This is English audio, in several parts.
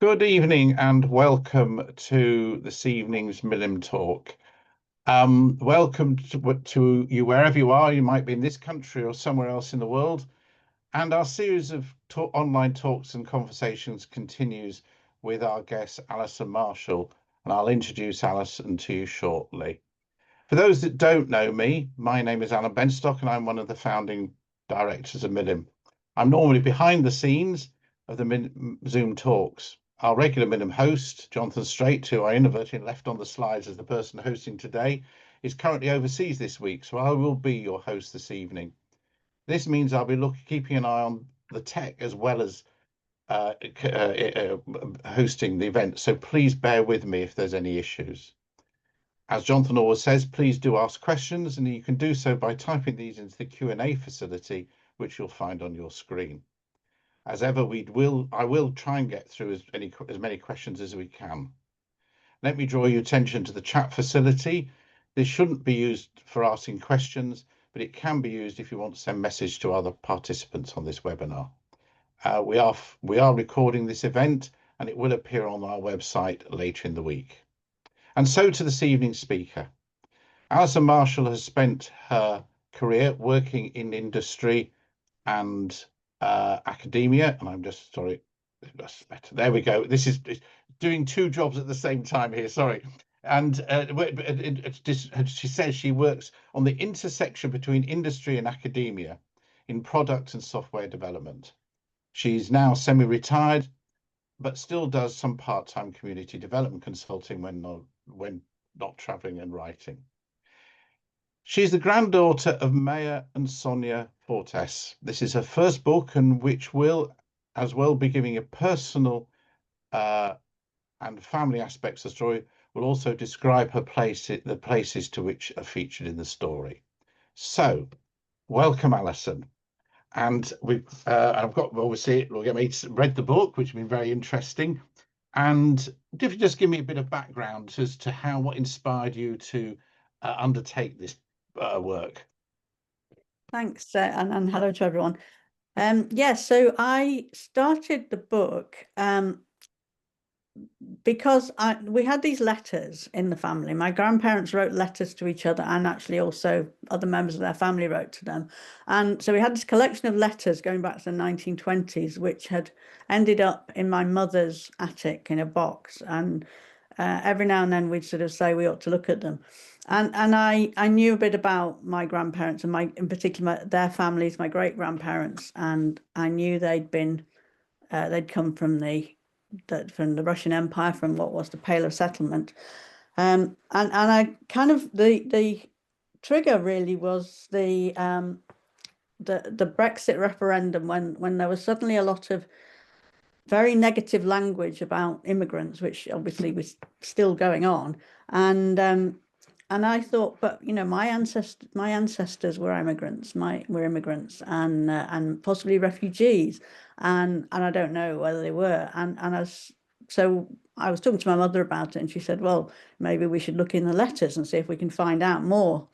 Good evening and welcome to this evening's Millim Talk. Welcome to you wherever you are. You might be in this country or somewhere else in the world. And our series of online talks and conversations continues with our guest, Alison Marshall. And I'll introduce Alison to you shortly. For those that don't know me, my name is Alan Benstock and I'm one of the founding directors of Millim. I'm normally behind the scenes of the Zoom talks. Our regular Millim host, Jonathan Straight, who I inadvertently left on the slides as the person hosting today, is currently overseas this week, so I will be your host this evening. This means I'll be keeping an eye on the tech as well as hosting the event, so please bear with me if there's any issues. As Jonathan always says, please do ask questions, and you can do so by typing these into the Q&A facility, which you'll find on your screen. As ever, I will try and get through as many questions as we can. Let me draw your attention to the chat facility. This shouldn't be used for asking questions, but it can be used if you want to send message to other participants on this webinar. We are recording this event and it will appear on our website later in the week. And so to this evening's speaker. Alison Marshall has spent her career working in industry and academia, and I'm just sorry, that's better. There we go. This is doing two jobs at the same time here. Sorry. And she says she works on the intersection between industry and academia in product and software development. She's now semi-retired, but still does some part-time community development consulting when not traveling and writing. She's the granddaughter of Meyer and Sonia. This is her first book, and which will as well be giving a personal and family aspects of the story, will also describe the places to which are featured in the story. So, welcome, Alison. And I've got obviously read the book, which has been very interesting. And if you just give me a bit of background as to what inspired you to undertake this work. Thanks, and hello to everyone. So I started the book because we had these letters in the family. My grandparents wrote letters to each other, and actually also other members of their family wrote to them. And so we had this collection of letters going back to the 1920s, which had ended up in my mother's attic in a box. And every now and then we'd sort of say we ought to look at them. And I knew a bit about my grandparents and in particular their families, my great grandparents, and I knew they'd come from the Russian Empire, from what was the Pale of Settlement, and I kind of the trigger really was the Brexit referendum, when there was suddenly a lot of very negative language about immigrants, which obviously was still going on, and I thought, but my ancestors were immigrants, and possibly refugees, and I don't know whether they were, so I was talking to my mother about it, and she said, well, maybe we should look in the letters and see if we can find out more.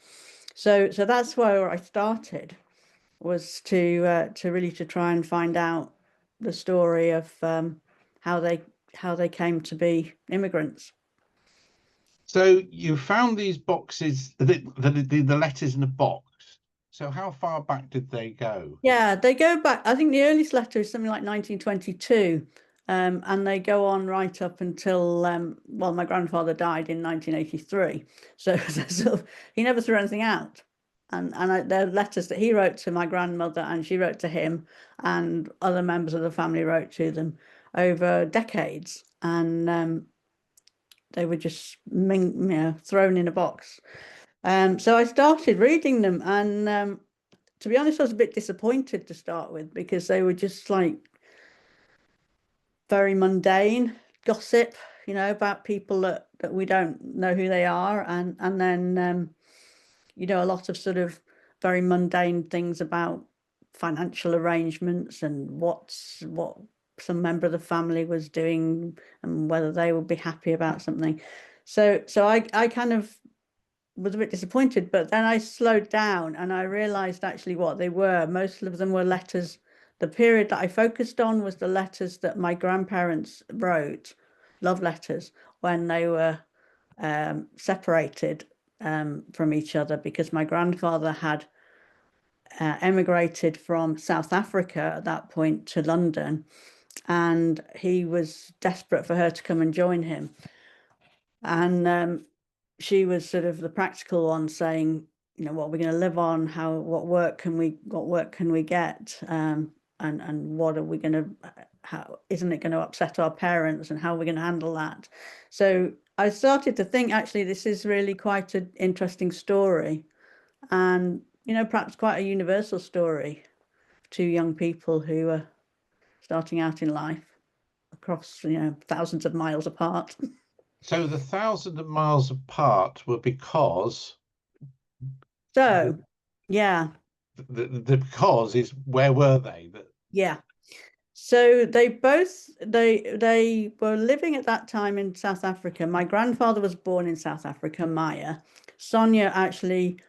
So that's where I started, was to really try and find out the story of how they came to be immigrants. So you found these boxes, the letters in a box. So how far back did they go? Yeah, they go back. I think the earliest letter is something like 1922, and they go on right up until my grandfather died in 1983. So he never threw anything out, and they're letters that he wrote to my grandmother, and she wrote to him, and other members of the family wrote to them over decades, and they were just thrown in a box. So I started reading them, and to be honest, I was a bit disappointed to start with, because they were just like very mundane gossip, about people that we don't know who they are, and then a lot of sort of very mundane things about financial arrangements and what some member of the family was doing and whether they would be happy about something. So I kind of was a bit disappointed, but then I slowed down and I realized actually what they were. Most of them were letters the period that I focused on was the letters that my grandparents wrote, love letters, when they were separated from each other, because my grandfather had emigrated from South Africa at that point to London, and he was desperate for her to come and join him. And she was sort of the practical one, saying, you know, what are we going to live on? What work can we get? And what are we going to, how isn't it going to upset our parents, and how are we going to handle that? So I started to think, actually, this is really quite an interesting story, and, you know, perhaps quite a universal story. Two young people who are starting out in life across, you know, thousands of miles apart. So the thousands of miles apart were because So, yeah, the cause is, where were they? yeah. So they were living at that time in South Africa. My grandfather was born in South Africa, Meyer. Sonia actually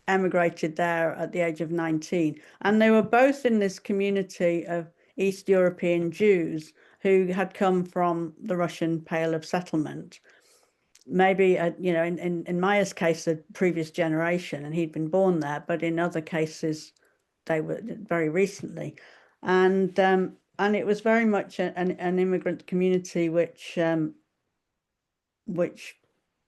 emigrated there at the age of 19, and they were both in this community of East European Jews who had come from the Russian Pale of Settlement. Maybe you know, in Meyer's case, a previous generation, and he'd been born there, but in other cases they were very recently, and it was very much an immigrant community, which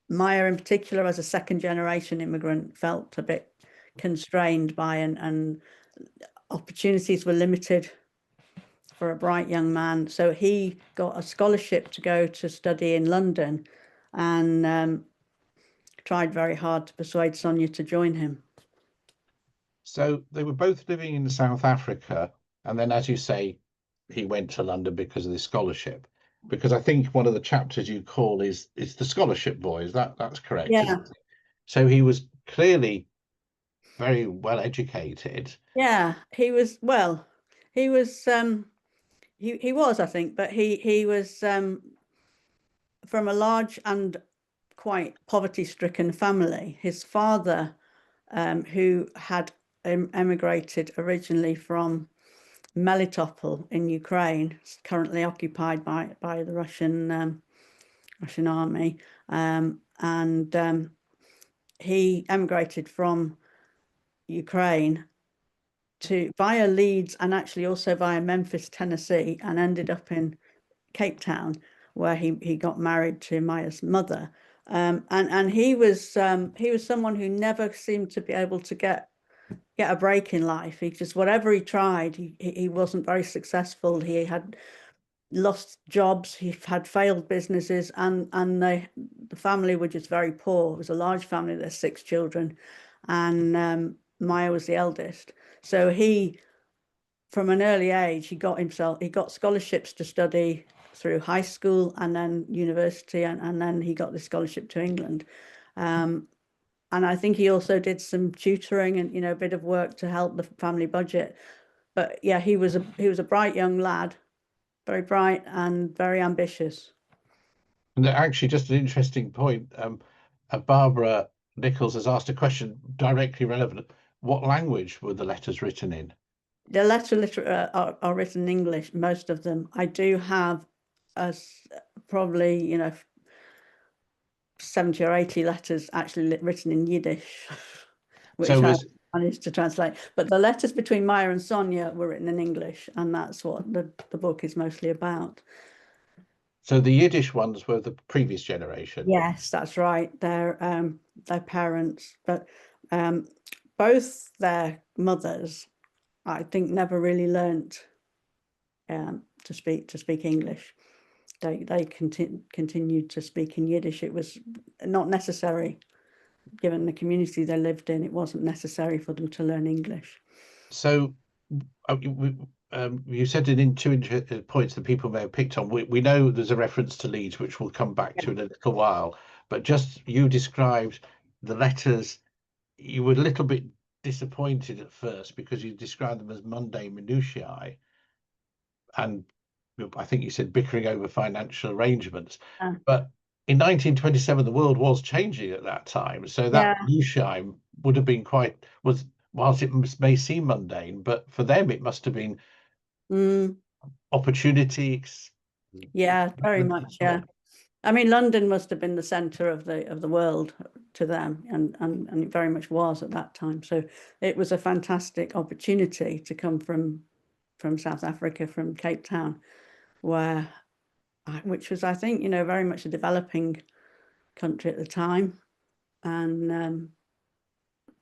Meyer in particular, as a second generation immigrant, felt a bit constrained by, and opportunities were limited for a bright young man. So he got a scholarship to go to study in London, and tried very hard to persuade Sonia to join him. So they were both living in South Africa, and then, as you say, he went to London because of this scholarship. Because I think one of the chapters you call is the scholarship boy. That's correct? Yeah. Isn't it? So he was clearly very well educated. Yeah, he was, well, he was he was, I think, but he was from a large and quite poverty-stricken family. His father, who had emigrated originally from Melitopol in Ukraine, currently occupied by the Russian army, and he emigrated from Ukraine to via Leeds, and actually also via Memphis, Tennessee, and ended up in Cape Town, where he got married to Maya's mother. And he was someone who never seemed to be able to get a break in life. He just, whatever he tried, he wasn't very successful. He had lost jobs, he had failed businesses, and the family were just very poor. It was a large family. There's 6 children, and Maya was the eldest. So he, from an early age, he got scholarships to study through high school and then university, and then he got the scholarship to England. And I think he also did some tutoring and, you know, a bit of work to help the family budget. But yeah, he was a bright young lad, very bright and very ambitious. And actually, just an interesting point. Barbara Nichols has asked a question directly relevant. What language were the letters written in? The letters are written in English, most of them. I do have probably, you know, 70 or 80 letters actually written in Yiddish, which So I managed to translate. But the letters between Meyer and Sonia were written in English, and that's what the book is mostly about. So the Yiddish ones were the previous generation. Yes, that's right. Their parents, but both their mothers, I think, never really learnt to speak English. They continued to speak in Yiddish. It was not necessary, given the community they lived in. It wasn't necessary for them to learn English. So you said it in 2 points that people may have picked on. We know there's a reference to Leeds, which we'll come back to in a little while. But just, you described the letters. You were a little bit disappointed at first because you described them as mundane minutiae, and I think you said bickering over financial arrangements. But in 1927, the world was changing at that time, so that minutiae would have been was whilst it may seem mundane, but for them it must have been Mm, opportunity. yeah, very much. Yeah. I mean, London must have been the centre of the world to them, and it very much was at that time. So it was a fantastic opportunity to come from South Africa, from Cape Town, where which was, I think, very much a developing country at the time, and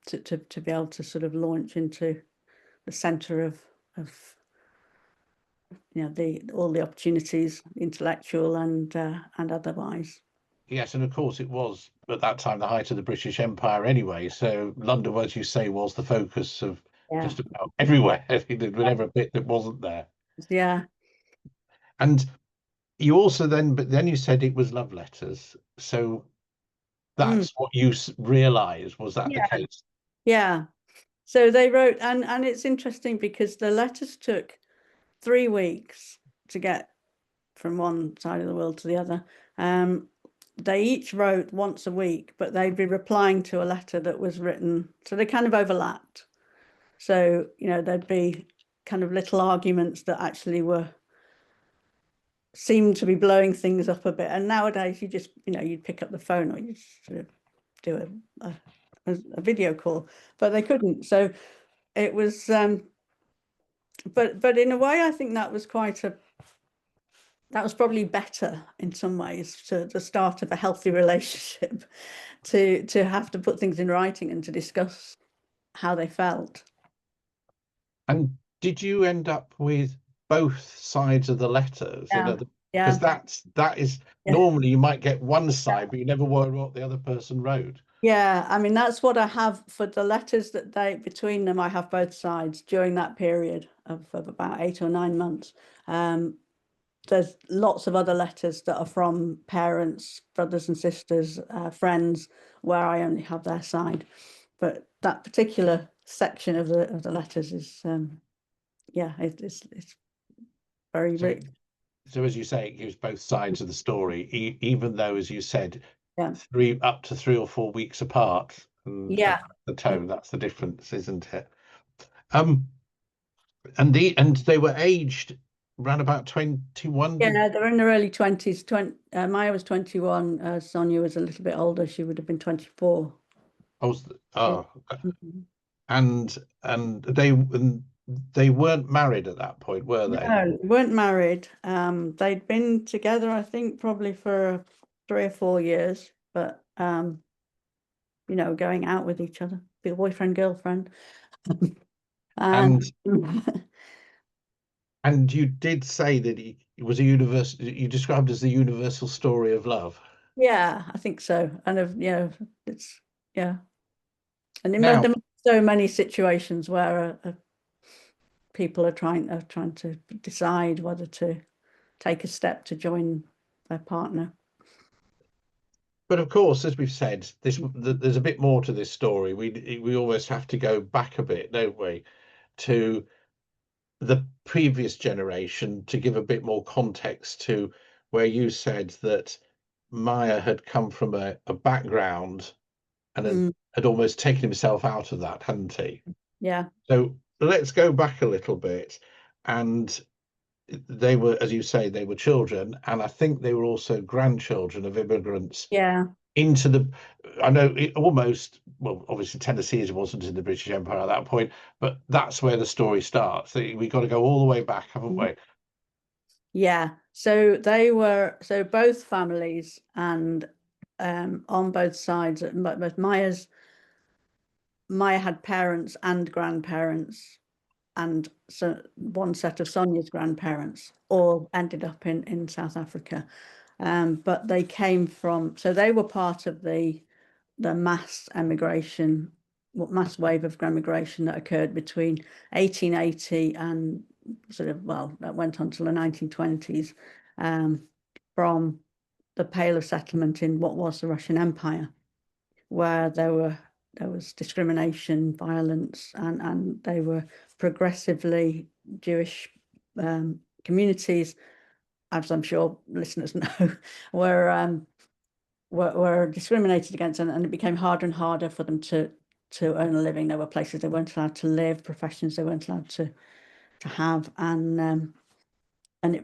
to be able to sort of launch into the centre of all the opportunities, intellectual and otherwise. Yes, and of course it was at that time the height of the British Empire anyway. So London, as you say, was the focus of Yeah, just about everywhere. Whatever bit that wasn't there. yeah, And you also but then you said it was love letters. So mm, that's what you realized. Was that the yeah, case? yeah. So they wrote, and it's interesting because the letters took 3 weeks to get from one side of the world to the other. They each wrote once a week, but they'd be replying to a letter that was written, so they kind of overlapped. So, there'd be kind of little arguments that actually seemed to be blowing things up a bit. And nowadays you just, you'd pick up the phone or you'd sort of do a video call, but they couldn't. So it was, but in a way, I think that was probably better in some ways, to the start of a healthy relationship, to have to put things in writing and to discuss how they felt. And did you end up with both sides of the letters? Yeah, Because yeah, that is yeah. normally you might get one side, but you never know what the other person wrote. Yeah, I mean, that's what I have for the letters that between them, I have both sides during that period of about 8 or 9 months. There's lots of other letters that are from parents, brothers and sisters, friends, where I only have their side. But that particular section of the letters is, yeah, it's very So, rich. so as you say, it gives both sides of the story, even though, as you said, Yeah, up to 3 or 4 weeks apart. And yeah, the tone, that's the difference, isn't it? Um, and they were aged around about 21. yeah. They're in their early 20s. Maya was 21. Sonia was a little bit older. She would have been 24. I was, Yeah. oh, Mhm. and they weren't married at that point, were they? No, they weren't married. They'd been together, I think, probably for 3 or 4 years, but going out with each other, be a boyfriend, girlfriend. And And and you did say that it was a universal. You described as the universal story of love. yeah, I think so. And it's yeah. And Now, there are so many situations where people are trying to decide whether to take a step to join their partner. but of course, as we've said, there's a bit more to this story. We always have to go back a bit, don't we, to the previous generation to give a bit more context to where you said that Maya had come from a background and Mm, had almost taken himself out of that, hadn't he? yeah, So let's go back a little bit. And they were, as you say, they were children, and I think they were also grandchildren of immigrants yeah, into the. I know it almost, well, obviously Tennessee wasn't in the British Empire at that point, but that's where the story starts. We got to go all the way back, haven't we? yeah. So both families, and on both sides, but Maya had parents and grandparents, and so one set of Sonia's grandparents all ended up in South Africa. But they came from, so they were part of the mass emigration, mass wave of emigration that occurred between 1880 and that went on till the 1920s, from the Pale of Settlement in what was the Russian Empire, where there was discrimination, violence, and they were progressively Jewish communities, as I'm sure listeners know, were were discriminated against, and it became harder and harder for them to earn a living. There were places they weren't allowed to live, professions they weren't allowed to have, and the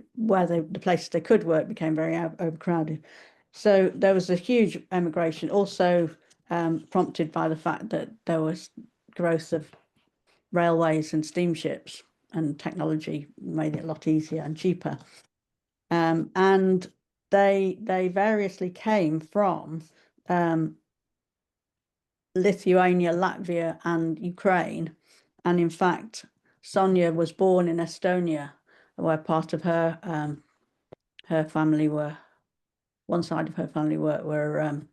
places they could work became very overcrowded. So there was a huge emigration, also prompted by the fact that there was growth of railways and steamships, and technology made it a lot easier and cheaper. And they variously came from Lithuania, Latvia, and Ukraine. And in fact, Sonia was born in Estonia, where part of her family one side of her family were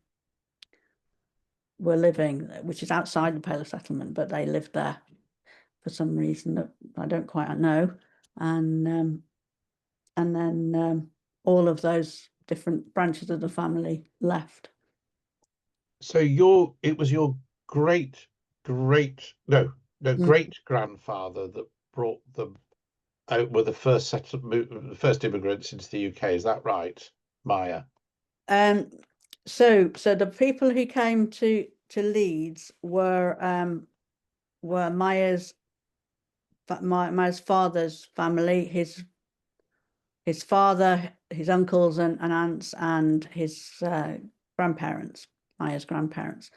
living, which is outside the Pale settlement, but they lived there for some reason that I don't quite know. And then all of those different branches of the family left. So it was your great grandfather that brought them out, were the first immigrants into the UK. Is that right, Maya? So the people who came to Leeds were Meyer's father's family, his father, his uncles and aunts, and his grandparents, Meyer's grandparents.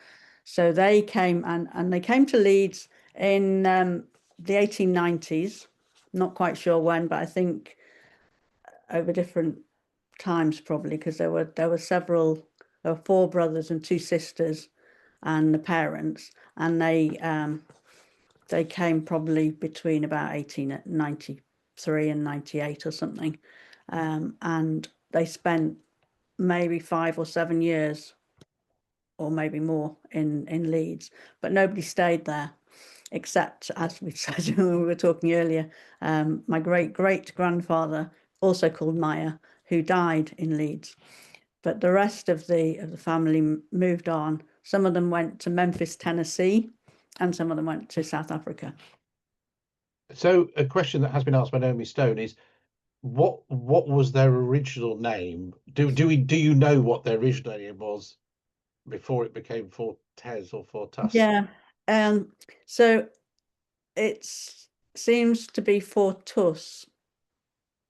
So they came and they came to Leeds in the 1890s. Not quite sure when, but I think over different times probably, because there were four brothers and two sisters and the parents, and they came probably between about 1893 and 98 or something, and they spent maybe 5 or 7 years or maybe more in Leeds, but nobody stayed there except, as we said when we were talking earlier, my great grandfather, also called Meyer, who died in Leeds. But the rest of the family moved on. Some of them went to Memphis, Tennessee, and some of them went to South Africa. So a question that has been asked by Naomi Stone is, what was their original name? Do you know what their original name was before it became Fortes or Fortas? Yeah. So it seems to be Fortus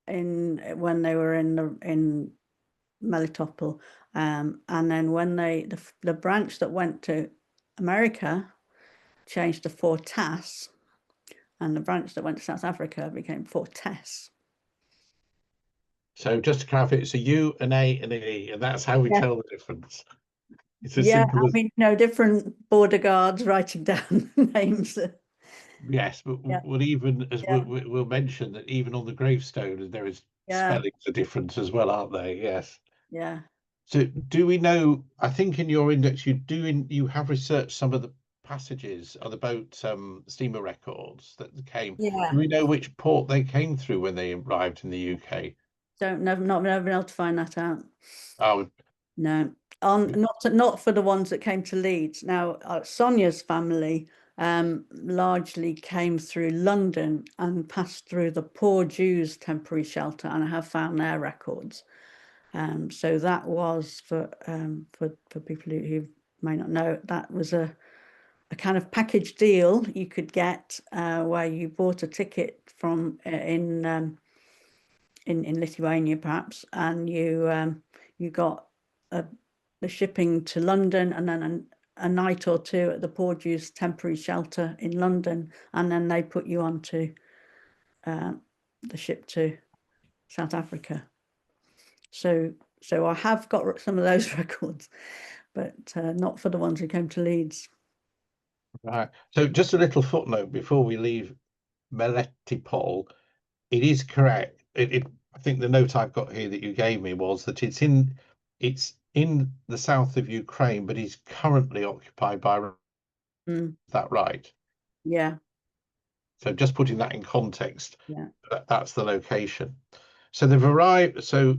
when they were in Melitopol, and then when the branch that went to America changed to Fortas, and the branch that went to South Africa became Fortes. So just to clarify, it's a U, an A, and an E, and that's how we tell the difference. It's as simple as, I mean, different border guards writing down names. yes, but we'll even, as we'll mention, that even on the gravestone there is spellings are different as well, aren't they? Yes. Yeah. So do we know, I think in your index you have researched some of the passages on the boat steamer records that came. Yeah. Do we know which port they came through when they arrived in the UK? Not been able to find that out. Oh, no. Not for the ones that came to Leeds. Now, Sonia's family largely came through London and passed through the Poor Jews temporary shelter, and I have found their records. So that was for people who may not know, that was a kind of package deal you could get where you bought a ticket from in Lithuania perhaps, and you got the shipping to London, and then a night or two at the Poor Jews temporary shelter in London, and then they put you onto the ship to South Africa. So I have got some of those records, but not for the ones who came to Leeds. right. So just a little footnote before we leave Melitopol. It is correct. I think the note I've got here that you gave me was that it's in the south of Ukraine, but is currently occupied by. Is that right? Yeah. So just putting that in context, Yeah. that's the location. So they've arrived. So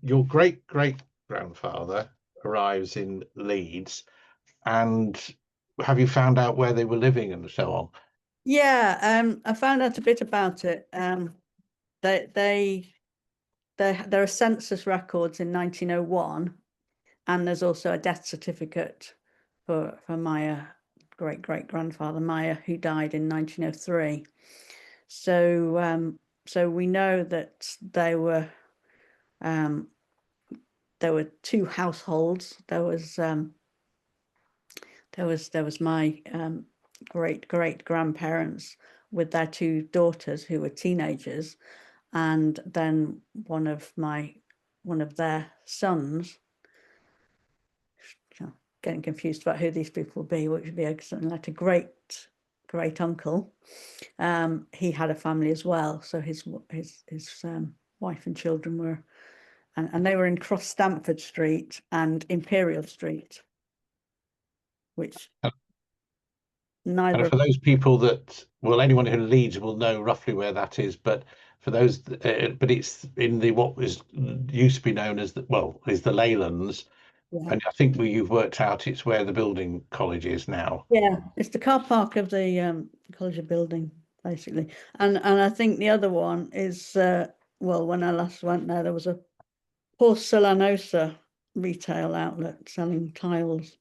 your great grandfather arrives in Leeds, and have you found out where they were living and so on? Yeah, I found out a bit about it. There are census records in 1901, and there's also a death certificate for Meyer great-great-grandfather Meyer, who died in 1903. So so we know that there were two households. There was my great-great-grandparents with their two daughters who were teenagers, and then one of their sons. Getting confused about who these people would be, which would be something like a great uncle. He had a family as well, so his wife and children were, and they were in Cross Stamford Street and Imperial Street, which neither. And for those people that, well, anyone who Leeds will know roughly where that is, but for those, but it's in the what was used to be known as is the Leylands, Yeah. and I think you've worked out it's where the building college is now. Yeah, it's the car park of the college building, basically. And I think the other one is well, when I last went there was a porcelanosa retail outlet selling tiles.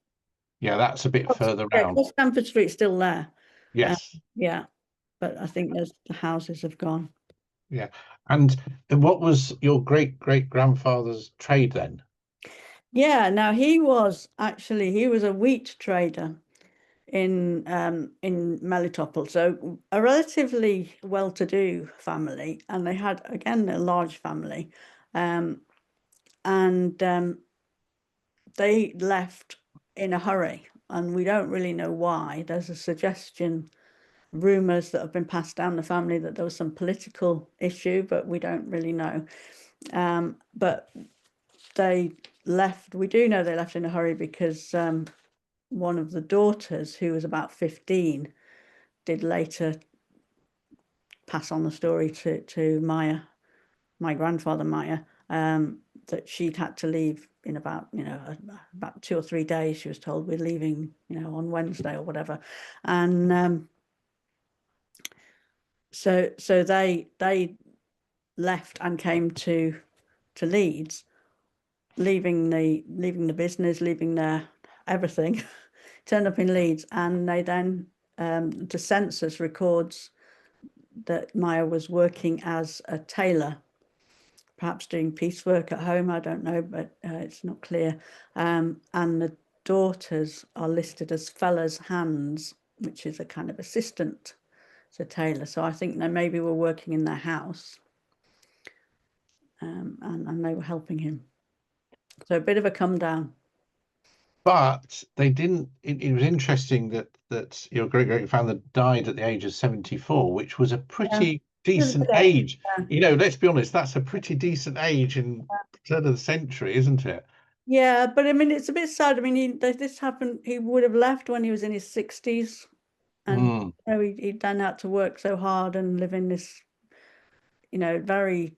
Yeah, that's a bit further Yeah, round. Cross Stamford Street's still there. Yes. Yeah, but I think the houses have gone. Yeah. And what was your great-great-grandfather's trade then? Yeah, now he was a wheat trader in Melitopol, so a relatively well-to-do family, and they had again a large family, and they left in a hurry, and we don't really know why. There's a suggestion, rumors that have been passed down the family that there was some political issue, but we don't really know. But they left. We do know they left in a hurry because one of the daughters, who was about 15, did later pass on the story to Meyer, my grandfather Meyer, that she'd had to leave in about 2 or 3 days. She was told we're leaving on Wednesday or whatever, and so they left and came to Leeds, leaving the business, leaving their everything, turned up in Leeds, and they then the census records that Meyer was working as a tailor, perhaps doing piecework at home. I don't know, but it's not clear. And the daughters are listed as feller's hands, which is a kind of assistant to tailor. So I think they maybe were working in their house, and they were helping him. So a bit of a come down. But they didn't. It was interesting that your great-great-grandfather died at the age of 74, which was a pretty decent age. Let's be honest, that's a pretty decent age in the turn of the century, isn't it? Yeah, but I mean, it's a bit sad. I mean, this happened. He would have left when he was in his 60s, and he then had to work so hard and live in this, very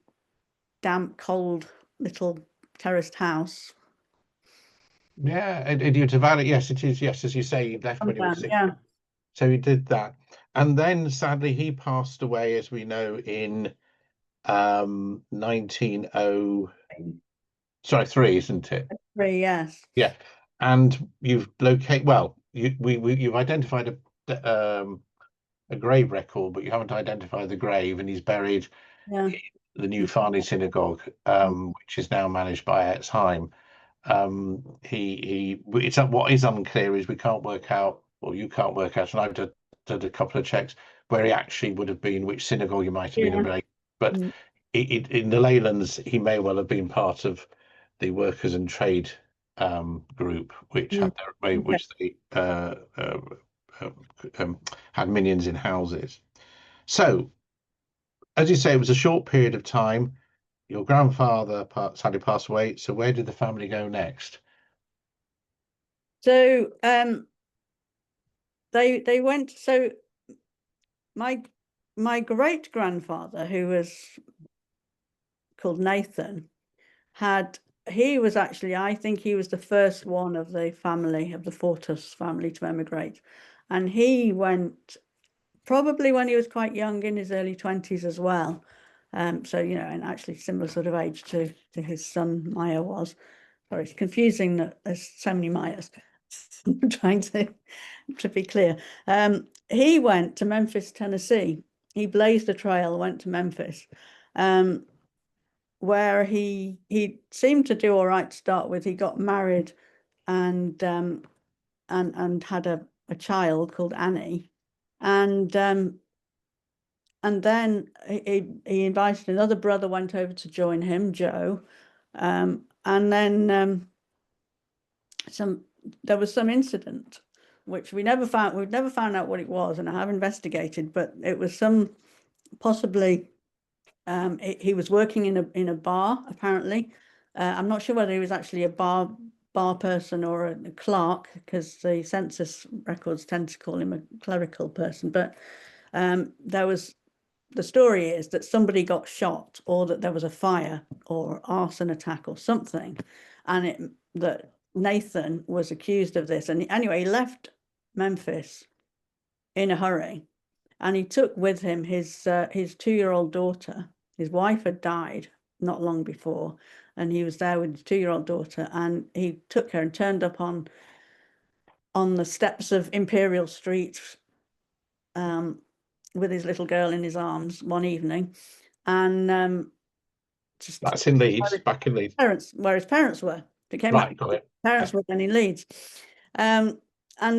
damp, cold little terraced house. Yeah, and you're to valid. Yes, it is. Yes, as you say, he left when he was 60. Yeah. So he did that, and then sadly he passed away, as we know, in 1903, isn't it? 3, yes. Yeah, and you've you've identified a grave record, but you haven't identified the grave, and he's buried in the New Farney Synagogue, which is now managed by Etzheim. It's what is unclear is we can't work out, or you can't work out, and I've did a couple of checks where he actually would have been, which synagogue he might have been related. But in the Leylands, he may well have been part of the workers and trade group, which had which they had minions in houses. So, as you say, it was a short period of time. Your grandfather sadly passed away. So, where did the family go next? So, they went. So, my great grandfather, who was called Nathan, he was actually, I think he was the first one of the family, of the Fortus family, to emigrate. And he went probably when he was quite young, in his early 20s as well. So, and actually similar sort of age to his son Meyer was. Sorry, it's confusing that there's so many Meyers. I'm trying to be clear. He went to Memphis, Tennessee. He blazed a trail, went to Memphis, where he seemed to do all right to start with. He got married and had a child called Annie, and then he invited another brother, went over to join him, Joe, and then there was some incident which we've never found out what it was, and I have investigated, but it was possibly he was working in a bar, apparently. I'm not sure whether he was actually a bar person or a clerk, because the census records tend to call him a clerical person, but the story is that somebody got shot, or that there was a fire or arson attack or something, and that Nathan was accused of this. And anyway, he left Memphis in a hurry, and he took with him his 2-year-old daughter. His wife had died not long before, and he was there with his 2-year-old daughter, and he took her and turned up on the steps of Imperial Street with his little girl in his arms one evening, and just That's in Leeds, back in Leeds. Where his parents were. It came Right, back. got it. Parents were then in Leeds. And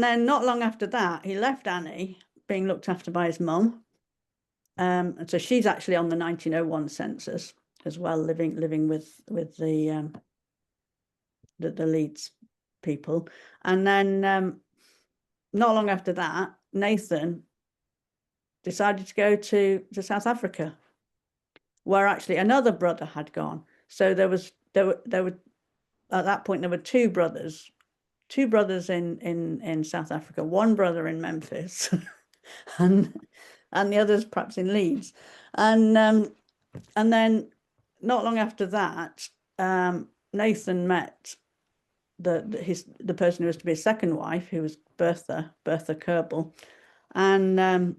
then not long after that, he left Annie being looked after by his mum. And so she's actually on the 1901 census as well, living with the Leeds people. And then not long after that, Nathan decided to go to South Africa, where actually another brother had gone. So there were at that point there were two brothers in South Africa, one brother in Memphis, and the others perhaps in Leeds, and then not long after that, Nathan met the person who was to be his second wife, who was Bertha Kerbel, and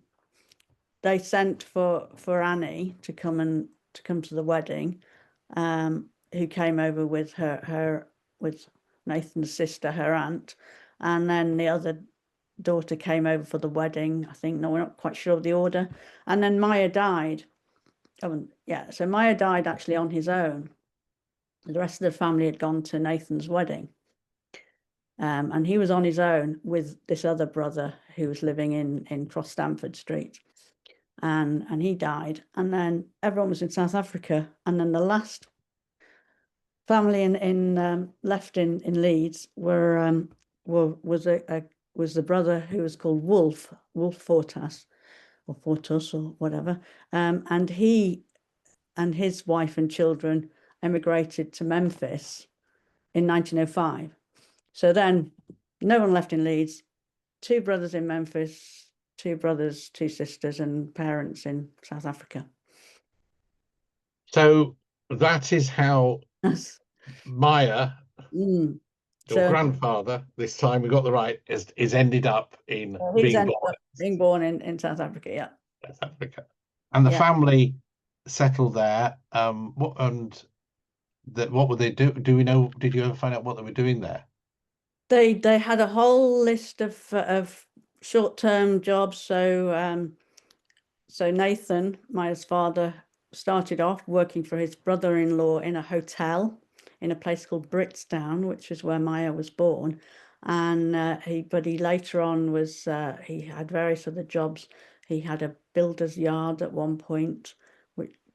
they sent for Annie to come to the wedding, who came over with with Nathan's sister, her aunt, and then the other daughter came over for the wedding. I think, no, we're not quite sure of the order. And then Meyer died. Oh, yeah, so Meyer died actually on his own. The rest of the family had gone to Nathan's wedding. And he was on his own with this other brother who was living in Cross Stamford Street. And he died. And then everyone was in South Africa. And then the last family left in Leeds was the brother who was called Wolf Fortas, or Fortus, or whatever, and he and his wife and children emigrated to Memphis in 1905. So then no one left in Leeds, 2 brothers in Memphis, 2 brothers, 2 sisters, and parents in South Africa. So that is how Meyer, your grandfather, this time we got the right, is ended up in being born in South Africa. Yeah, South Africa, and the family settled there. What were they do? Do we know? Did you ever find out what they were doing there? They had a whole list of short-term jobs. So Nathan, Meyer's father, started off working for his brother-in-law in a hotel in a place called Britstown, which is where Meyer was born. And he later on he had various other jobs. He had a builder's yard at one point,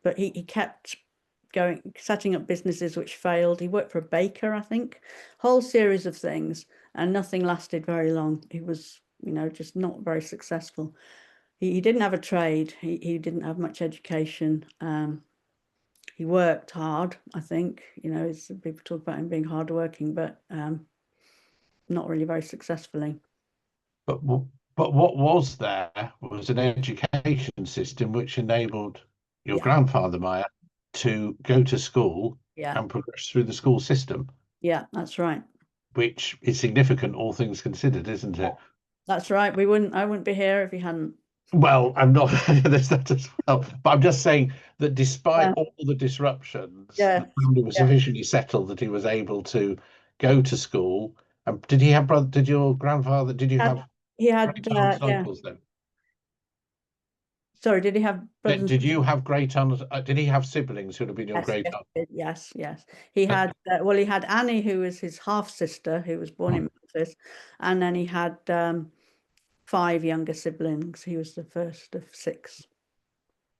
but he kept setting up businesses which failed. He worked for a baker, I think, whole series of things, and nothing lasted very long. He was, just not very successful. He didn't have a trade. He didn't have much education. He worked hard, I think. People talk about him being hardworking, but not really very successfully. But what was there was an education system which enabled your grandfather Meyer to go to school and progress through the school system. Yeah, that's right. Which is significant, all things considered, isn't it? That's right. I wouldn't be here if he hadn't. Well, I'm not. There's that as well. But I'm just saying that despite all the disruptions, the family was sufficiently settled that he was able to go to school, Did he have brother? Did your grandfather? Did you have He had, great aunts and yeah. uncles then? Sorry, did he have brothers? Did you have great aunts? Did he have siblings who would have been your Yes, great yes, aunt? he did, yes, yes. He had, well, he had Annie, who was his half sister, who was born in Memphis, and then he had 5 younger siblings. He was the first of 6.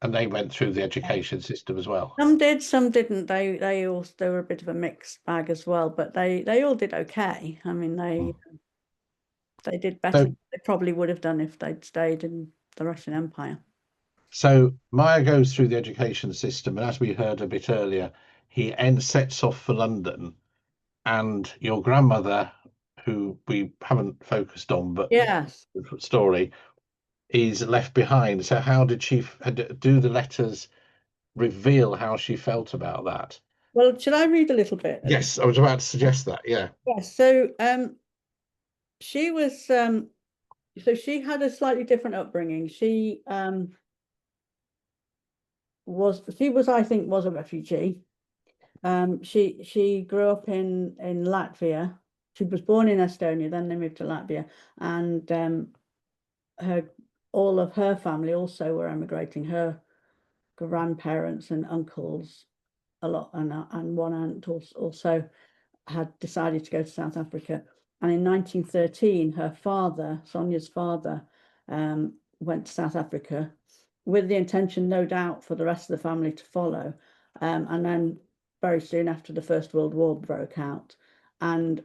And they went through the education system as well. Some did, some didn't. They were a bit of a mixed bag as well, but they all did okay. I mean, they did better than they probably would have done if they'd stayed in the Russian Empire. So Meyer goes through the education system, and as we heard a bit earlier, he sets off for London, and your grandmother, who we haven't focused on, but Yes. the story is left behind. So how did she do the letters reveal how she felt about that? Well, should I read a little bit? Yes, I was about to suggest that. Yeah. Yes. So she was so she had a slightly different upbringing. She was, I think, was a refugee. She grew up in Latvia. She was born in Estonia, then they moved to Latvia, and all of her family also were emigrating. Her grandparents and uncles, a lot, and one aunt also had decided to go to South Africa. And in 1913, her father, Sonia's father, went to South Africa with the intention, no doubt, for the rest of the family to follow. And then very soon after, the First World War broke out. And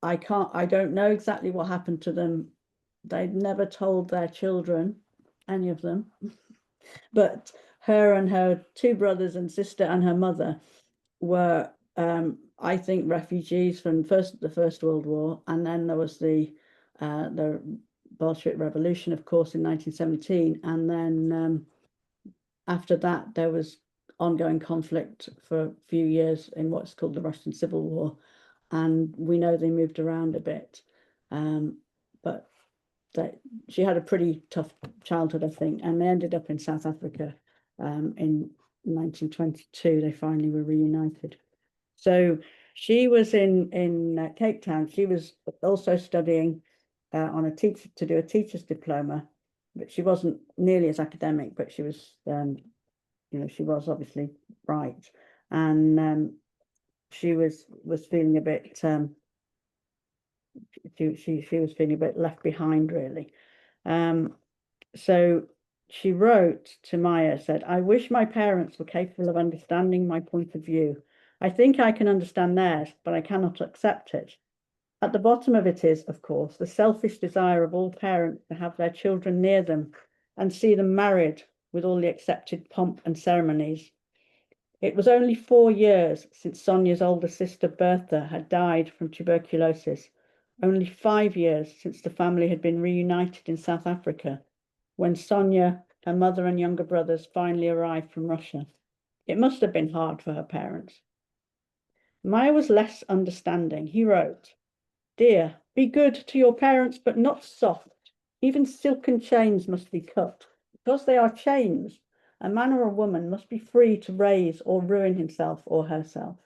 I don't know exactly what happened to them. They'd never told their children, any of them, but her and her 2 brothers and sister and her mother were, I think, refugees from the First World War, and then there was the Bolshevik Revolution, of course, in 1917, and then after that there was ongoing conflict for a few years in what's called the Russian Civil War, and we know they moved around a bit, but she had a pretty tough childhood, I think, and they ended up in South Africa in 1922. They finally were reunited. So she was in Cape Town. She was also studying to do a teacher's diploma, but she wasn't nearly as academic, but she was, she was obviously bright, and she was feeling a bit, she was feeling a bit left behind, really. So she wrote to Maya, said, "I wish my parents were capable of understanding my point of view. I think I can understand theirs, but I cannot accept it. At the bottom of it is, of course, the selfish desire of all parents to have their children near them and see them married with all the accepted pomp and ceremonies. It was only 4 years since Sonia's older sister Bertha had died from tuberculosis, only 5 years since the family had been reunited in South Africa, when Sonia, her mother and younger brothers finally arrived from Russia. It must have been hard for her parents." Meyer was less understanding. He wrote, "Dear, be good to your parents, but not soft. Even silken chains must be cut. Because they are chains, a man or a woman must be free to raise or ruin himself or herself."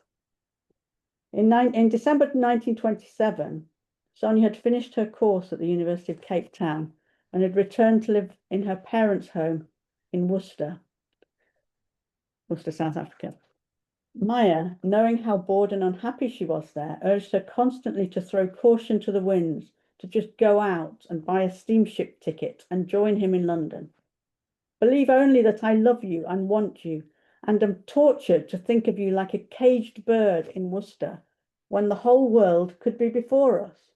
In December 1927, Sonia had finished her course at the University of Cape Town and had returned to live in her parents' home in Worcester, South Africa. Meyer, knowing how bored and unhappy she was there, urged her constantly to throw caution to the winds, to just go out and buy a steamship ticket and join him in London. "Believe only that I love you and want you, and am tortured to think of you like a caged bird in Worcester, when the whole world could be before us.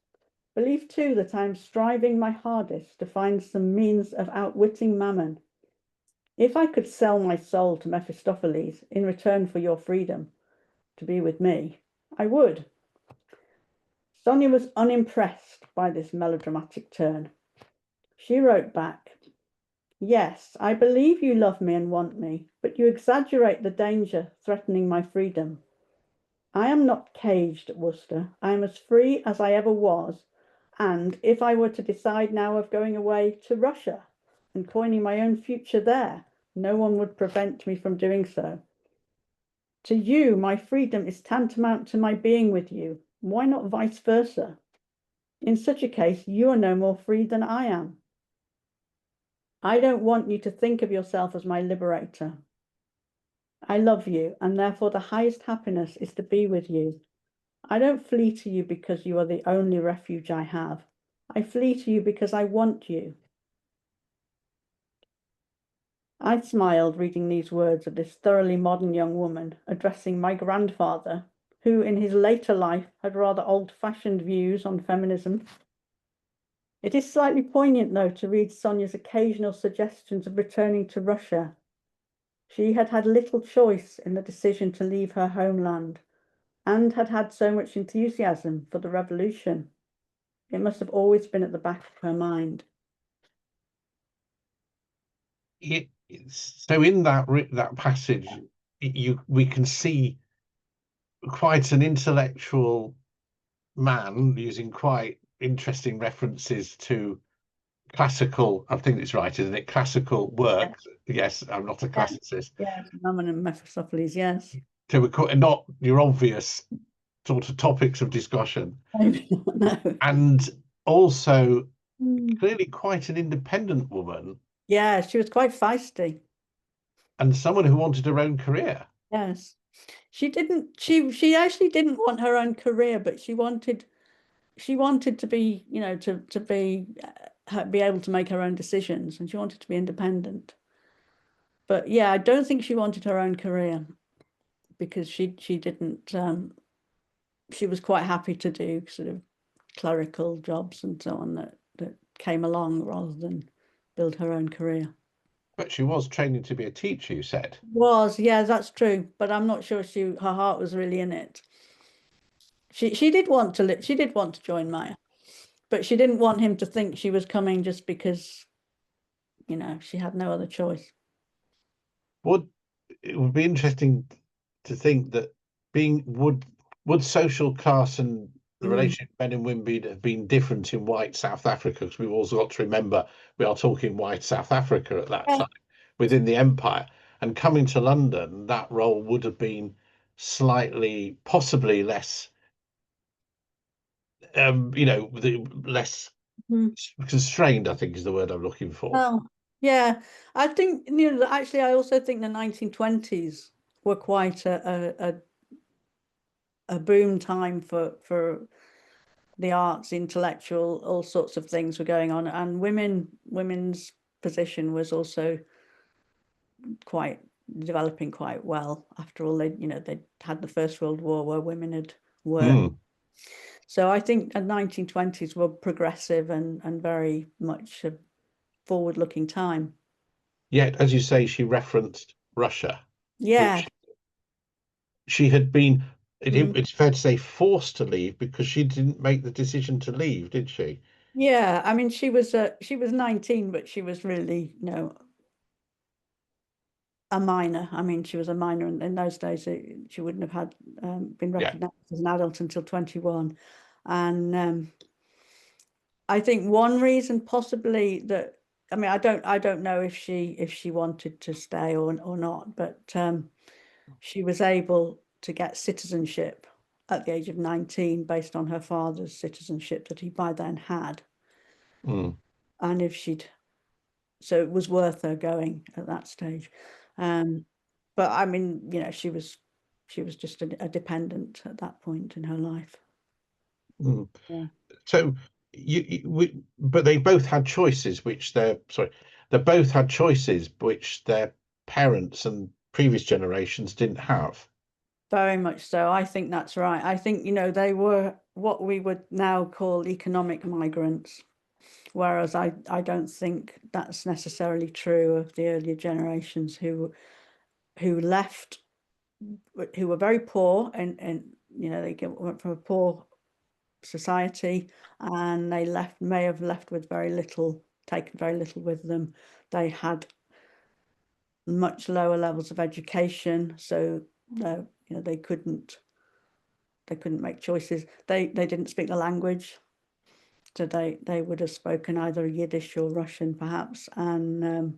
Believe too that I am striving my hardest to find some means of outwitting Mammon. If I could sell my soul to Mephistopheles in return for your freedom to be with me, I would." Sonia was unimpressed by this melodramatic turn. She wrote back, "Yes, I believe you love me and want me, but you exaggerate the danger threatening my freedom. I am not caged at Worcester. I am as free as I ever was, and if I were to decide now of going away to Russia and coining my own future there, no one would prevent me from doing so. To you, my freedom is tantamount to my being with you. Why not vice versa? In such a case, you are no more free than I am. I don't want you to think of yourself as my liberator. I love you, and therefore the highest happiness is to be with you. I don't flee to you because you are the only refuge I have. I flee to you because I want you. I smiled reading these words of this thoroughly modern young woman addressing my grandfather, who in his later life had rather old-fashioned views on feminism. It is slightly poignant, though, to read Sonia's occasional suggestions of returning to Russia. She had had little choice in the decision to leave her homeland and had had so much enthusiasm for the revolution. It must have always been at the back of her mind. So in that passage, we can see quite an intellectual man using quite interesting references to classical, I think it's right, isn't it? Classical work. Yes, I'm not a classicist. Yes, Mammon and Mephistopheles, yes. So we're not your obvious sort of topics of discussion. No. And also clearly quite an independent woman. Yeah, she was quite feisty. And someone who wanted her own career. Yes. She actually didn't want her own career, but she wanted to be, be able to make her own decisions, and she wanted to be independent. But yeah, I don't think she wanted her own career because she didn't she was quite happy to do sort of clerical jobs and so on that came along rather than build her own career. But she was training to be a teacher, you said. Yeah, that's true, but I'm not sure her heart was really in it. She did want to join Meyer, but she didn't want him to think she was coming just because, she had no other choice. It would be interesting to think that would social class and the relationship of men and women have been different in white South Africa? Because we've also got to remember we are talking white South Africa at that time within the empire. And coming to London, that role would have been possibly less, less constrained, I think is the word I'm looking for. Oh, yeah. I think, actually, I also think the 1920s were quite a boom time for the arts, intellectual, all sorts of things were going on, and women's position was also quite developing quite well. After all, they'd had the First World War where women had worked. So I think the 1920s were progressive and very much a forward-looking time. Yet, as you say, she referenced Russia. Yeah. Which she had been, it's fair to say, forced to leave because she didn't make the decision to leave, did she? Yeah, I mean, she was 19, but she was really, a minor. I mean, she was a minor in those days. She wouldn't have had been recognized as an adult until 21. And I think one reason possibly that, I mean, I don't know if she wanted to stay or not, but she was able to get citizenship at the age of 19 based on her father's citizenship that he by then had. And so it was worth her going at that stage. But I mean, she was just a dependent at that point in her life. Yeah. So but they both had choices they both had choices which their parents and previous generations didn't have. Very much so. I think that's right. I think, they were what we would now call economic migrants, whereas I don't think that's necessarily true of the earlier generations who left, who were very poor and they went from a poor society, and they may have left with very little, taken very little with them. They had much lower levels of education, so they couldn't make choices. They didn't speak the language, so they would have spoken either Yiddish or Russian perhaps, and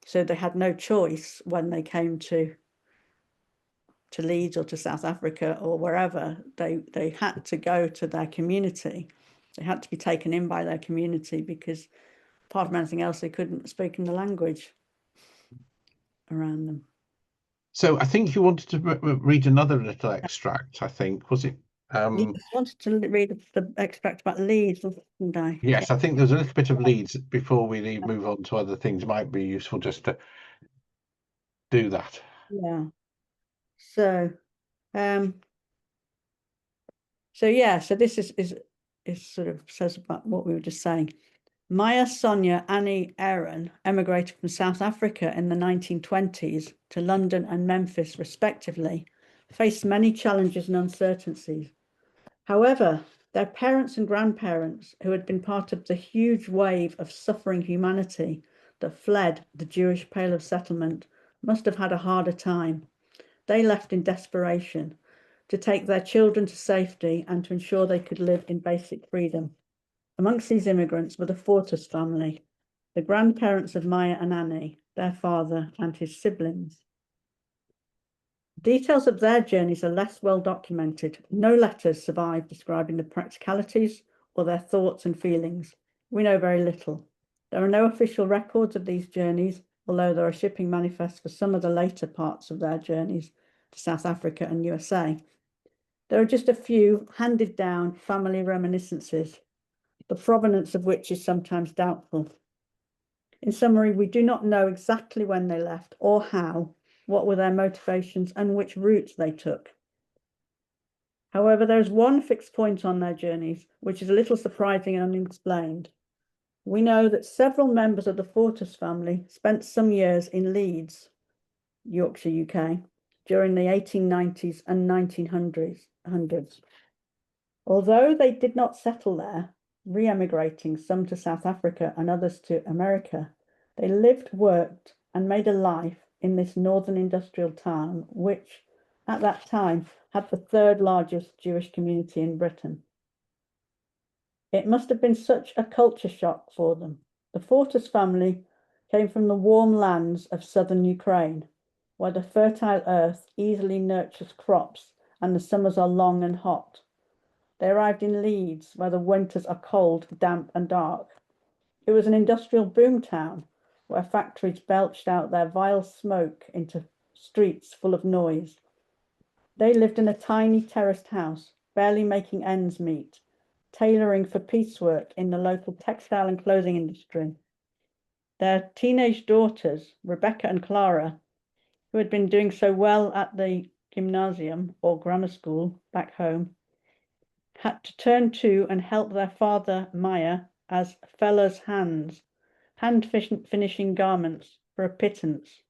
so they had no choice when they came to Leeds or to South Africa or wherever. They had to go to their community They had to be taken in by their community because, apart from anything else, they couldn't speak in the language around them. So I think you wanted to read another little extract, I think. Was it? I wanted to read the extract about Leeds, didn't I? Yes, I think there's a little bit of Leeds before we move on to other things. It might be useful just to do that. Yeah. So, so this is sort of says about what we were just saying. Meyer, Sonia, Annie, Aaron emigrated from South Africa in the 1920s to London and Memphis, respectively, faced many challenges and uncertainties. However, their parents and grandparents, who had been part of the huge wave of suffering humanity that fled the Jewish Pale of Settlement, must have had a harder time. They left in desperation to take their children to safety and to ensure they could live in basic freedom. Amongst these immigrants were the Fortas family, the grandparents of Maya and Annie, their father, and his siblings. Details of their journeys are less well documented. No letters survive describing the practicalities or their thoughts and feelings. We know very little. There are no official records of these journeys, although there are shipping manifests for some of the later parts of their journeys to South Africa and USA. There are just a few handed down family reminiscences, the provenance of which is sometimes doubtful. In summary, we do not know exactly when they left or how, what were their motivations, and which routes they took. However, there is one fixed point on their journeys, which is a little surprising and unexplained. We know that several members of the Fortas family spent some years in Leeds, Yorkshire, UK, during the 1890s and 1900s. Although they did not settle there, re-emigrating some to South Africa and others to America, they lived, worked, and made a life in this northern industrial town, which at that time had the third largest Jewish community in Britain. It must have been such a culture shock for them. The Fortas family came from the warm lands of southern Ukraine, where the fertile earth easily nurtures crops and the summers are long and hot. They arrived in Leeds, where the winters are cold, damp, and dark. It was an industrial boom town, where factories belched out their vile smoke into streets full of noise. They lived in a tiny terraced house, barely making ends meet, tailoring for piecework in the local textile and clothing industry. Their teenage daughters, Rebecca and Clara, who had been doing so well at the gymnasium or grammar school back home, had to turn to and help their father, Meyer, as fellows' hands, finishing garments for a pittance.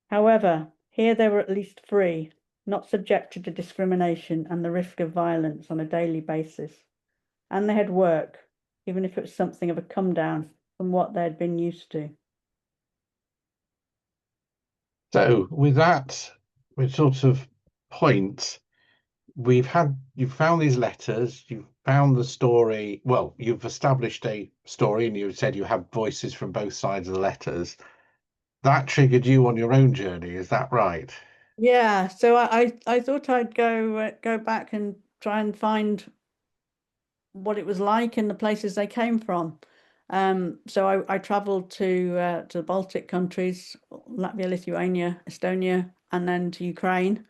However, here they were at least free, not subjected to discrimination and the risk of violence on a daily basis. And they had work, even if it was something of a come down from what they had been used to. So with that, with sort of point, you've found these letters, you've found the story. Well, you've established a story and you said you have voices from both sides of the letters. That triggered you on your own journey, is that right? Yeah, so I thought I'd go back and try and find what it was like in the places they came from. So I traveled to the Baltic countries, Latvia, Lithuania, Estonia, and then to Ukraine.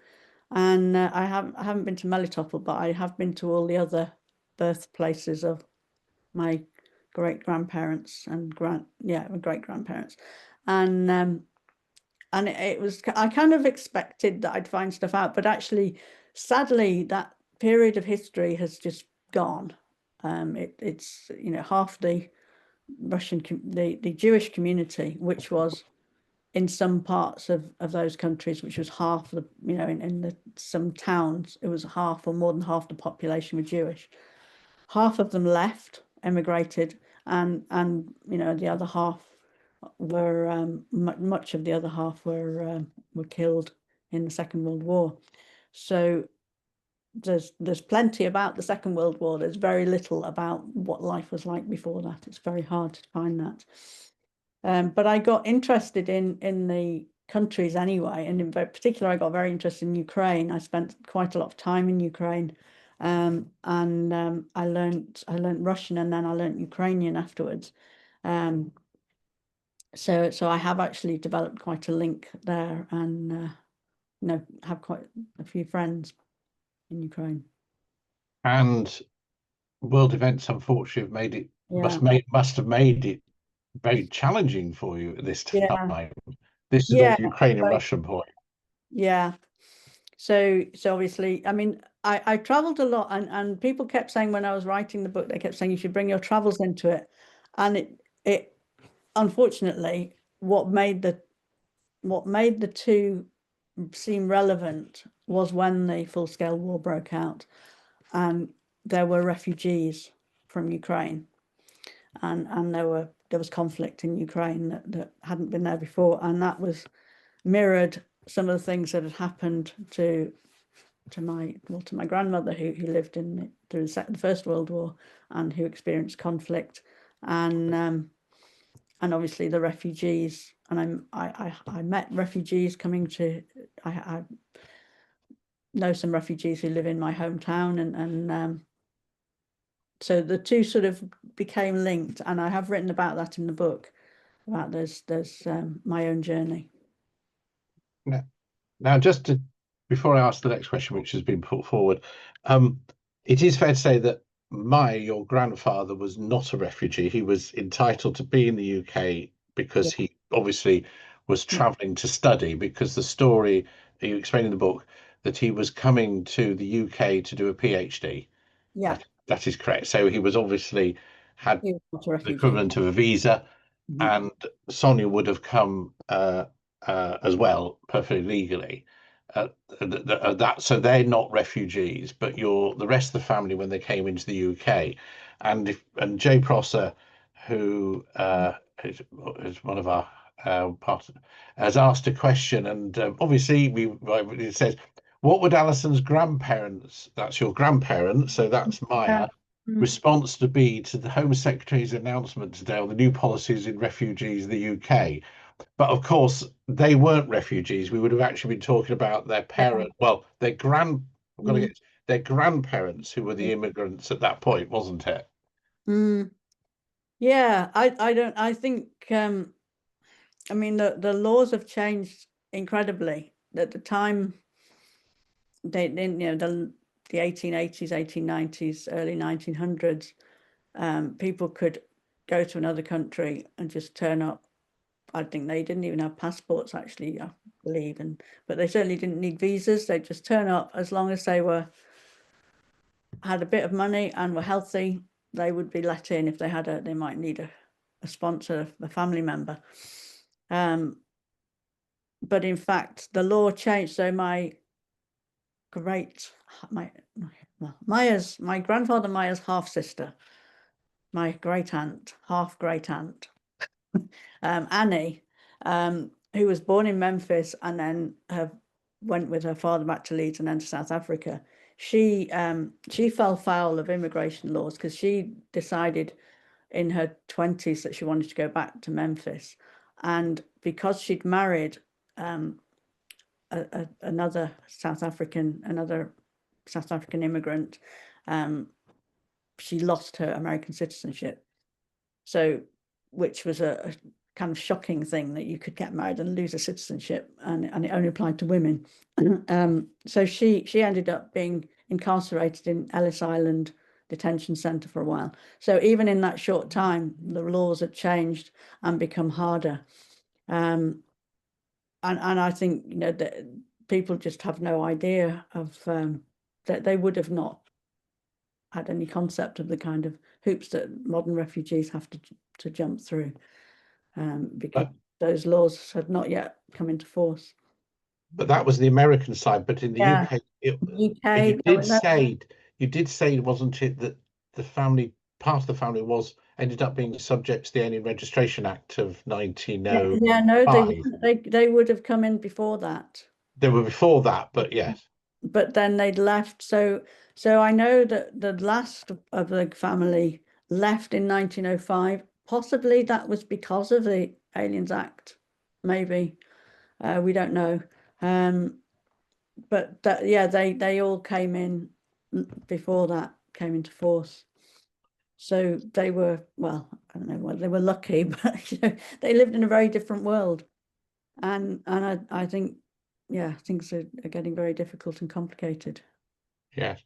And I haven't been to Melitopol, but I have been to all the other birthplaces of my great grandparents and great grandparents. And it was, I kind of expected that I'd find stuff out, but actually, sadly, that period of history has just gone. It's half the the Jewish community, which was in some parts of those countries, which was half the in some towns, it was half or more than half the population were Jewish. Half of them left, emigrated, and the other half were much of the other half were killed in the Second World War. So there's plenty about the Second World War. There's very little about what life was like before that. It's very hard to find that. But I got interested in the countries anyway, and in particular, I got very interested in Ukraine. I spent quite a lot of time in Ukraine, and I learned Russian, and then I learned Ukrainian afterwards. So I have actually developed quite a link there, and have quite a few friends in Ukraine. And world events, unfortunately, have made it Yeah. must have made it very challenging for you at this Yeah. time. This is all Yeah. Ukrainian Russian point. Yeah. So obviously, I mean, I traveled a lot, and people kept saying when I was writing the book, they kept saying you should bring your travels into it. And it unfortunately, what made the two seem relevant was when the full-scale war broke out, and there were refugees from Ukraine, and there was conflict in Ukraine that hadn't been there before, and that was mirrored some of the things that had happened to my grandmother, who lived through the First World War, and who experienced conflict, and obviously the refugees. And I met refugees coming to. I know some refugees who live in my hometown, and so the two sort of became linked, and I have written about that in the book, about there's my own journey. Now, before I ask the next question, which has been put forward, it is fair to say that your grandfather, was not a refugee. He was entitled to be in the UK because he obviously was traveling to study, because the story you explain in the book that he was coming to the UK to do a PhD. Yeah. That is correct. So he was obviously had He was not a the refugee. equivalent of a visa, and Sonia would have come as well, perfectly legally. So they're not refugees, but the rest of the family, when they came into the UK, and Jay Prosser, who is one of our partners, has asked a question, and obviously it says, what would Alison's grandparents, that's your grandparents, so that's Meyer, response to be to the Home Secretary's announcement today on the new policies in refugees in the UK? But of course, they weren't refugees. We would have actually been talking about their parent, well, their their grandparents who were the immigrants at that point, wasn't it? Yeah, I think I mean the laws have changed incredibly. At the time, the 1880s, 1890s, early 1900s, people could go to another country and just turn up. I think they didn't even have passports, actually, I believe, but they certainly didn't need visas. They'd just turn up as long as they had a bit of money and were healthy. They would be let in. If they might need a sponsor, a family member. But in fact, the law changed. So my grandfather Meyer's half sister, my half great aunt, Annie, who was born in Memphis and then went with her father back to Leeds and then to South Africa. She fell foul of immigration laws because she decided in her 20s that she wanted to go back to Memphis, and because she'd married another South African immigrant, she lost her American citizenship. So, which was a kind of shocking thing, that you could get married and lose a citizenship, and it only applied to women. So she ended up being incarcerated in Ellis Island detention center for a while. So even in that short time, the laws had changed and become harder. And I think that people just have no idea of that they would have not had any concept of the kind of hoops that modern refugees have to jump through, because those laws had not yet come into force. But that was the American side. But in the UK, you did say, wasn't it, that part of the family ended up being subject to the Alien Registration Act of 1905. Yeah, no, they would have come in before that. They were before that, but yes. But then they'd left. So I know that the last of the family left in 1905. Possibly that was because of the Aliens Act, maybe. We don't know. But they all came in before that came into force. So they were, well, I don't know whether they were lucky, but they lived in a very different world. And I think, yeah, things are getting very difficult and complicated. Yes.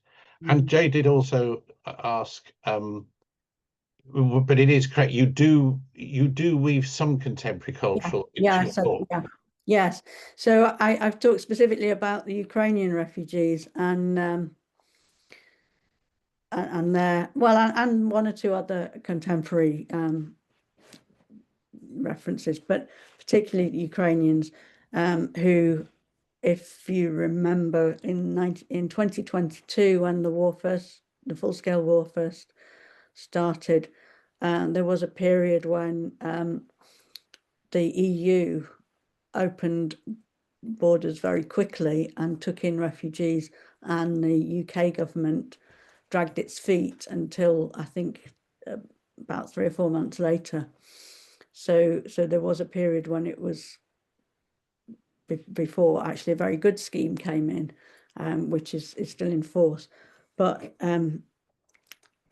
And Jay did also ask, but it is correct. You do weave some contemporary cultural into your book. Yes. So I've talked specifically about the Ukrainian refugees and their, well, and one or two other contemporary references, but particularly the Ukrainians, who, if you remember, in 2022, when the full-scale war first started, there was a period when the EU opened borders very quickly and took in refugees, and the UK government dragged its feet until I think about 3 or 4 months later. So there was a period when it was before actually a very good scheme came in, which is still in force. But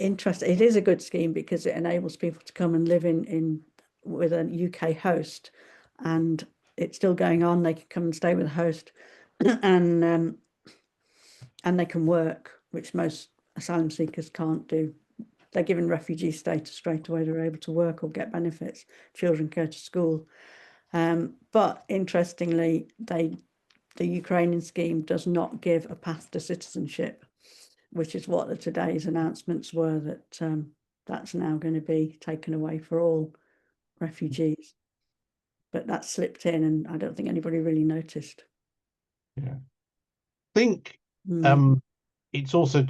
it is a good scheme because it enables people to come and live in with a UK host, and it's still going on. They can come and stay with a host, and they can work, which most asylum seekers can't do. They're given refugee status straight away. They're able to work or get benefits. Children go to school. But interestingly, the Ukrainian scheme does not give a path to citizenship, which is what today's announcements were, that that's now going to be taken away for all refugees. But that slipped in, and I don't think anybody really noticed. Yeah. I think it's also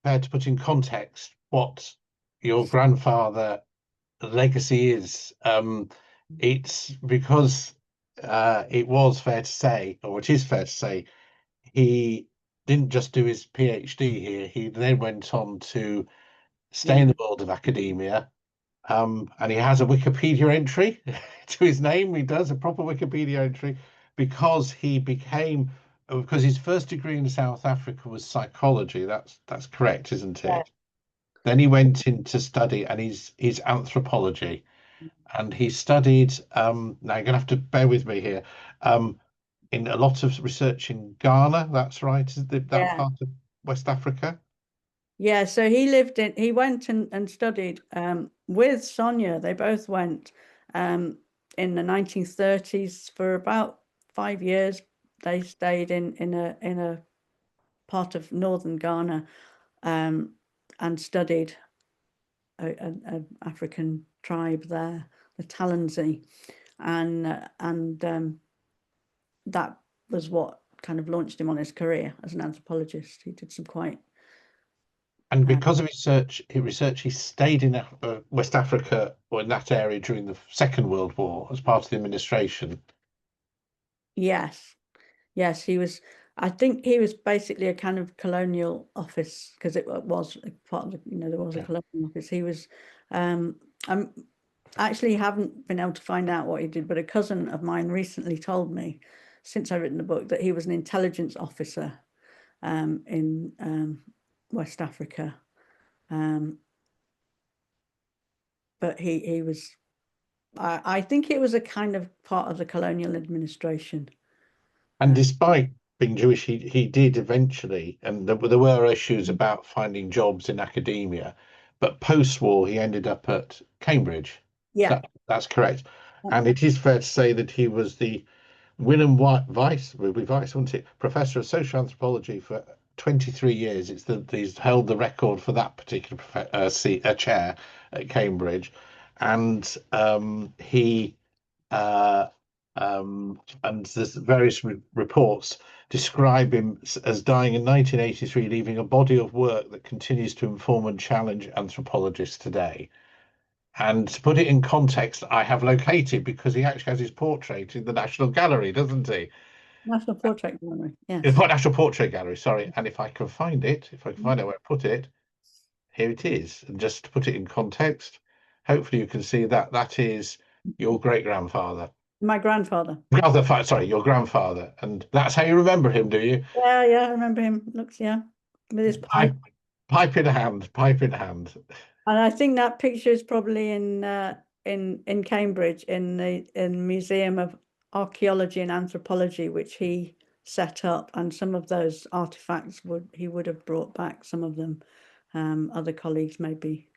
fair to put in context what your grandfather legacy is. It's because it was fair to say, or it is fair to say, he didn't just do his PhD here. He then went on to stay in the world of academia. And he has a Wikipedia entry to his name. He does a proper Wikipedia entry because his first degree in South Africa was psychology. That's correct, isn't it? Then he went into study, and he's anthropology, and he studied. Now you're gonna have to bear with me here. In a lot of research in Ghana. That's right. Is that part of West Africa? Yeah, so he went and studied with Sonia. They both went in the 1930s for about 5 years. They stayed in a part of northern Ghana and studied an African tribe there, the Talensi, and that was what kind of launched him on his career as an anthropologist. He did some quite. And because of research, he stayed in West Africa or in that area during the Second World War as part of the administration. Yes, he was. I think he was basically a kind of colonial office, because it was part of the, there was a colonial office. He was. I actually haven't been able to find out what he did, but a cousin of mine recently told me, since I've written the book, that he was an intelligence officer in West Africa. But he was, I think it was a kind of part of the colonial administration. And despite being Jewish, he did eventually, and there were issues about finding jobs in academia, but post-war he ended up at Cambridge. Yeah, that's correct. And it is fair to say that he was the Wynnum Vice, wasn't it? Professor of social anthropology for 23 years. He's held the record for that particular chair at Cambridge, and and there's various reports describe him as dying in 1983, leaving a body of work that continues to inform and challenge anthropologists today. And to put it in context, I have located, because he actually has his portrait in the National Gallery, doesn't he? National Portrait Gallery, yes. National Portrait Gallery, sorry. And if I can find out where I put it, here it is. And just to put it in context, hopefully you can see that is your great-grandfather. My grandfather. Sorry, your grandfather. And that's how you remember him, do you? Yeah, I remember him. Looks, yeah. with his pipe. Pipe in hand, pipe in hand. And I think that picture is probably in Cambridge in the Museum of Archaeology and Anthropology, which he set up, and some of those artifacts he would have brought back some of them. Other colleagues maybe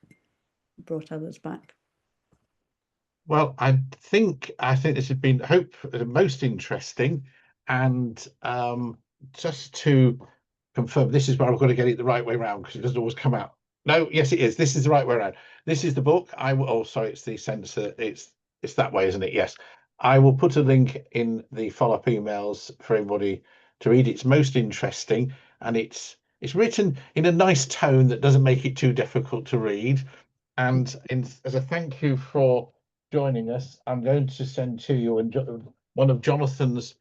brought others back. Well, I think this has been most interesting, and just to confirm, this is where I've got to get it the right way around because it doesn't always come out. No, yes, it is. This is the right way around. This is the book. Oh, sorry, it's the censor. It's that way, isn't it? Yes. I will put a link in the follow-up emails for everybody to read. It's most interesting, and it's written in a nice tone that doesn't make it too difficult to read. And as a thank you for joining us, I'm going to send to you one of Jonathan's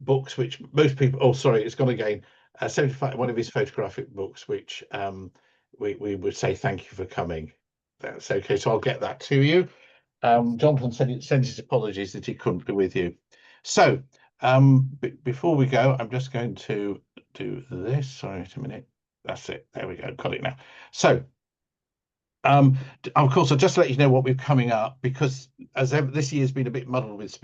books, which most people. Oh, sorry, it's gone again. 75, one of his photographic books, which we would say thank you for coming. That's okay. So I'll get that to you. Jonathan sends his apologies that he couldn't be with you. So before we go, I'm just going to do this. Sorry, wait a minute. That's it. There we go. Got it now. So of course, I'll just let you know what we've coming up, because as ever, this year's been a bit muddled with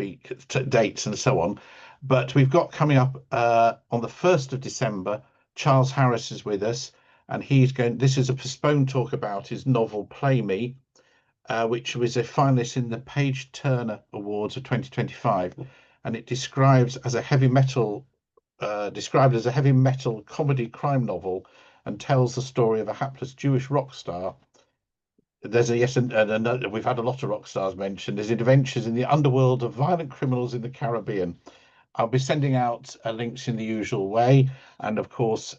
dates and so on. But we've got coming up on the 1st of December, Charles Harris is with us, and this is a postponed talk about his novel Play Me, which was a finalist in the Page Turner Awards of 2025, and it described as a heavy metal comedy crime novel, and tells the story of a hapless Jewish rock star. There's we've had a lot of rock stars mentioned. There's adventures in the underworld of violent criminals in the Caribbean. I'll be sending out links in the usual way, and of course,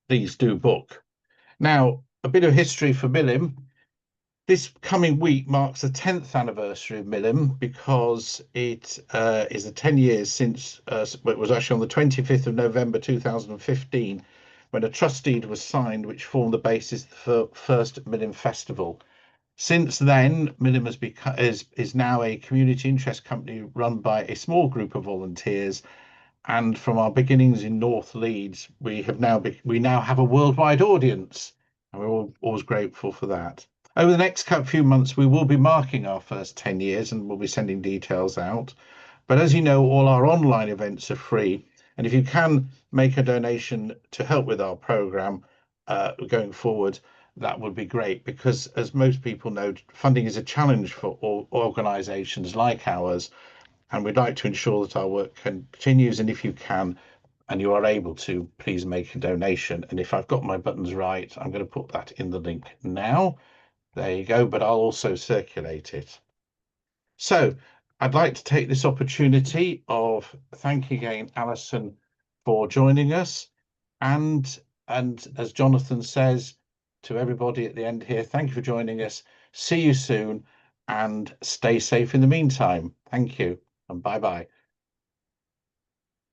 please do book. Now, a bit of history for Milim. This coming week marks the 10th anniversary of Milim, because it is the 10 years since it was actually on the 25th of November 2015 when a trust deed was signed, which formed the basis for the first Milim Festival. Since then, Milim is now a community interest company run by a small group of volunteers. And from our beginnings in North Leeds, we now have a worldwide audience, and we're always grateful for that. Over the next few months, we will be marking our first 10 years, and we'll be sending details out. But as you know, all our online events are free. And if you can make a donation to help with our program going forward, that would be great, because as most people know, funding is a challenge for all organisations like ours. And we'd like to ensure that our work continues. And if you can, and you are able to, please make a donation. And if I've got my buttons right, I'm going to put that in the link now. There you go, but I'll also circulate it. So I'd like to take this opportunity of thanking again Alison for joining us. And as Jonathan says to everybody at the end here, thank you for joining us. See you soon, and stay safe in the meantime. Thank you, and bye-bye.